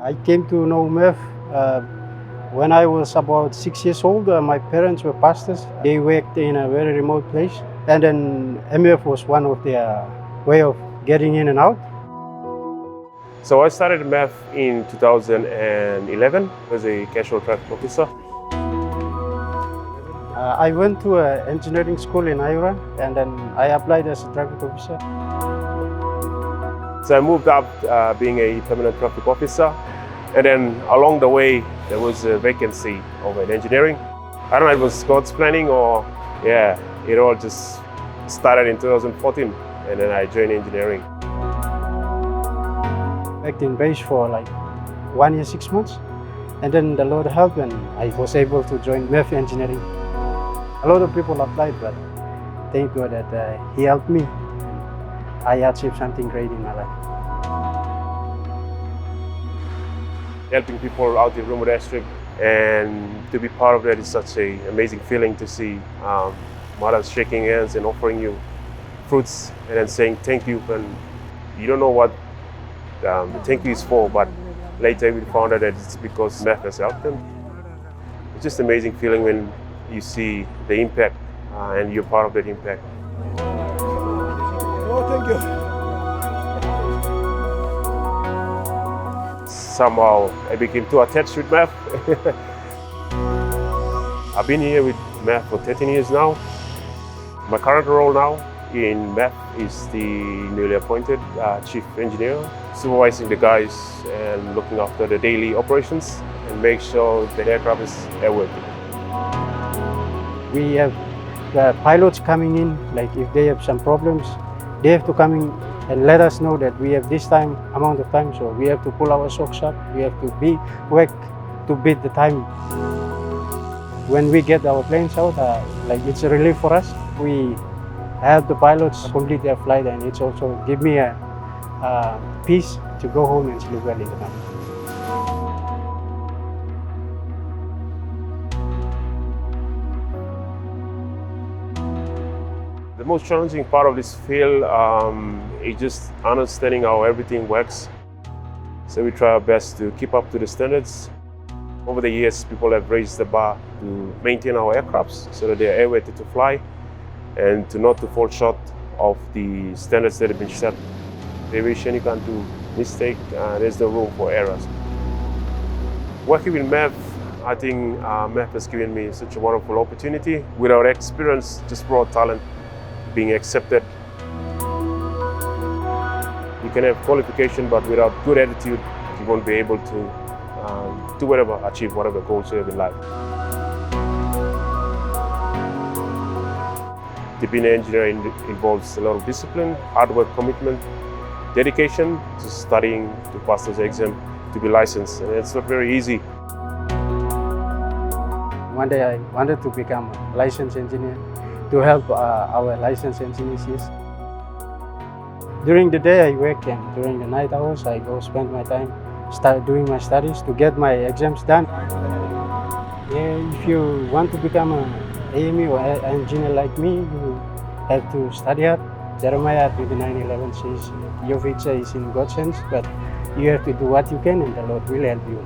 I came to know MEF when I was about 6 years old. My parents were pastors. They worked in a very remote place, and then MEF was one of their way of getting in and out. So I started MEF in 2011 as a casual traffic officer. I went to an engineering school in Iowa, and then I applied as a traffic officer. So I moved up being a permanent traffic officer, and then along the way there was a vacancy of an engineering. I don't know if it was God's planning or it all just started in 2014, and then I joined engineering. Worked in base for like 1 year, 6 months, and then the Lord helped and I was able to join MEF engineering. A lot of people applied, but thank God that He helped me. I achieved something great in my life. Helping people out in remote airstrip, and to be part of that is such an amazing feeling to see mothers shaking hands and offering you fruits and then saying thank you. And you don't know what the thank you is for, but later we found out that it's because MEF has helped them. It's just an amazing feeling when you see the impact and you're part of that impact. Oh, thank you. Somehow I became too attached with MEF. I've been here with MEF for 13 years now. My current role now in MEF is the newly appointed Chief Engineer, supervising the guys and looking after the daily operations and make sure the aircraft is airworthy. We have the pilots coming in, like if they have some problems, they have to come in and let us know that we have this amount of time, so we have to pull our socks up, we have to work to beat the time. When we get our planes out, like it's a relief for us. We help the pilots complete their flight, and it's also give me a peace to go home and sleep well in the night. The most challenging part of this field is just understanding how everything works. So we try our best to keep up to the standards. Over the years, people have raised the bar to maintain our aircrafts so that they are airworthy to fly and not to fall short of the standards that have been set. Aviation, you can't do mistake, there's no room for errors. Working with MEF, I think MEF has given me such a wonderful opportunity. With our experience, just raw talent being accepted. You can have qualification, but without good attitude, you won't be able to achieve whatever goals you have in life. To be an engineer involves a lot of discipline, hard work, commitment, dedication to studying to pass those exams, to be licensed, and it's not very easy. One day I wanted to become a licensed engineer to help our licensed engineers. During the day I work, and during the night hours I go spend my time doing my studies to get my exams done. If you want to become an AME or an engineer like me, you have to study hard. Jeremiah 29:11 says, your future is in God's hands, but you have to do what you can and the Lord will help you.